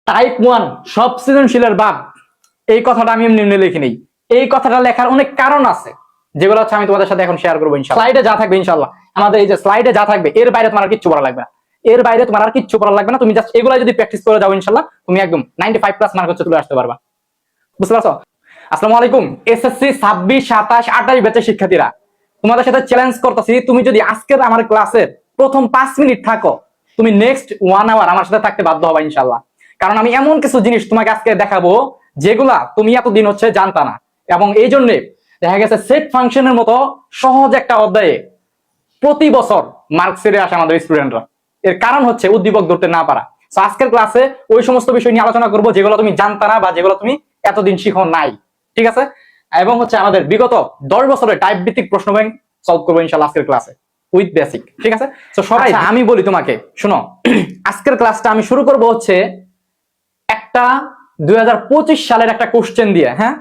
Type 1 সব সৃজনশীলের বাপ, এই কথাটা আমি এমনি এমনি লিখি নেই। এই কথাটা লেখার অনেক কারণ আছে, যেগুলো হচ্ছে আমি তোমাদের সাথে এখন শেয়ার করবো ইনশাআল্লাহ। স্লাইডে যা থাকবে ইনশাআল্লাহ, আমাদের এই যে স্লাইডে যা থাকবে এর বাইরে তোমার আর কিচ্ছু পড়া লাগবে না। এর বাইরে তোমার আর কিচ্ছু পড়া লাগবে না। তুমি জাস্ট এগুলো যদি প্র্যাকটিস করে যাও ইনশাআল্লাহ, তুমি একদম 95 প্লাস মার্ক হচ্ছে তুলে আসতে পারবা। বুঝতে পারছো? আসসালামু আলাইকুম এসএসসি 26, 27, 28 ব্যাচের শিক্ষার্থীরা, তোমাদের সাথে চ্যালেঞ্জ করতেছি, তুমি যদি আজকের আমার ক্লাসের প্রথম 5 মিনিট থাকো, তুমি নেক্সট 1 আওয়ার আমার সাথে থাকতে বাধ্য হবা ইনশাআল্লাহ। কারণ আমি এমন কিছু জিনিস তোমাকে আজকে দেখাবো যেগুলা তুমি এতদিন হচ্ছে জানতা না, এবং এই জন্য দেখা গেছে সেট ফাংশনের মতো সহজ একটা অধ্যায়ে প্রতি বছর মার্ক ছেড়ে আসে আমাদের স্টুডেন্টরা। এর কারণ হচ্ছে উদ্দীপক ধরতে না পারা। তো আজকের ক্লাসে ওই সমস্ত বিষয় নিয়ে আলোচনা করবো যেগুলো তুমি জানতা না বা যেগুলো তুমি এতদিন শিখো নাই, ঠিক আছে? এবং হচ্ছে আমাদের বিগত 10 বছরের টাইপ ভিত্তিক প্রশ্ন ব্যাংক সলভ করবো ইনশাআল্লাহ আজকের ক্লাসে উইথ বেসিক, ঠিক আছে? তো সবাই আমি বলি তোমাকে, শুনো, আজকের ক্লাসটা আমি শুরু করব হচ্ছে একটা 2025 সালের একটা কোশ্চেন দিয়ে। হ্যাঁ,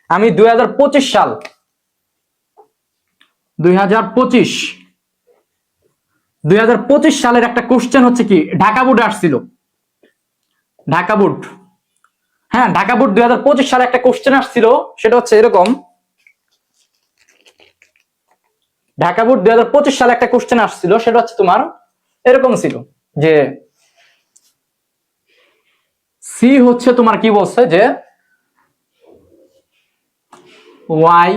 আমি 2025 সাল 2025 সালের একটা কোশ্চেন হচ্ছে কি ঢাকা বোর্ডে আসছিল, ঢাকা বোর্ড। হ্যাঁ, ঢাকা বোর্ড 2025 সালে একটা কোশ্চেন আসছিল, সেটা হচ্ছে এরকম। ঢাকা বোর্ড 2025 সালে একটা কোশ্চেন আসছিল, সেটা হচ্ছে তোমার এরকম ছিল যে সি হচ্ছে তোমার কি বলছে যে y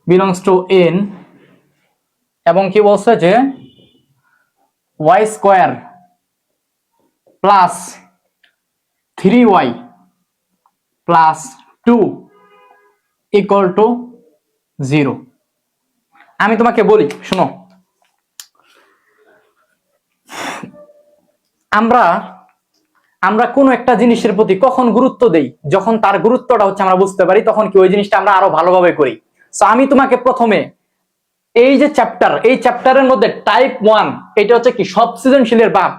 belongs to n, এবং কি বলছে যে y square plus 3y plus 2 equal to 0। আমি তোমাকে বলি, শোনো, আমরা কোন একটা জিনিসের প্রতি কখন গুরুত্ব দেই, যখন তার গুরুত্বটা হচ্ছে আমরা বুঝতে পারি, তখন কি ওই জিনিসটা আমরা আরো ভালোভাবে করি। সো আমি তোমাকে প্রথমে এই যে চ্যাপ্টার, এই চ্যাপ্টারের মধ্যে টাইপ 1 এটা হচ্ছে কি সব সৃজনশীলের বাপ।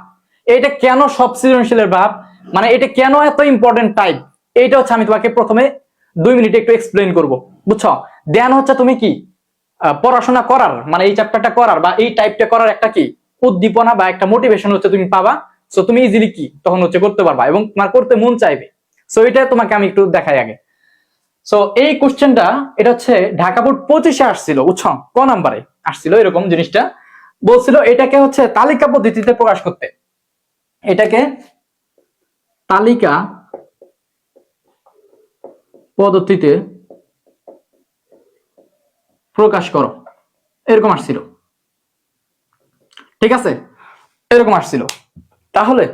এটা কেন সব সৃজনশীলের বাপ, মানে এটা কেন এত ইম্পর্টেন্ট টাইপ, এইটা হচ্ছে আমি তোমাকে প্রথমে 2 মিনিটে একটু এক্সপ্লেইন করব, বুঝছো? দেন হচ্ছে তুমি কি পড়াশোনা করার, মানে এই চ্যাপ্টারটা করার বা এই টাইপটা করার একটা কি উদ্দীপনা বা একটা মোটিভেশন হচ্ছে তুমি পাবা। সো তুমি ইজিলি কি তখন হচ্ছে করতে পারবা এবং তোমার করতে মন চাইবে। সো এটা তোমাকে আমি একটু দেখাই আগে। সো এই কোশ্চেনটা এটা হচ্ছে ঢাকা বোর্ড 25-এ আসছিল, বুঝছো? ক নাম্বারে আসছিল এরকম জিনিসটা বলছিল, এটাকে হচ্ছে তালিকা পদ্ধতিতে প্রকাশ করতে। এটাকে তালিকা পদ্ধতিতে প্রকাশ করো, এরকম আসছিল, ঠিক আছে? এরকম আসছিল। তাহলে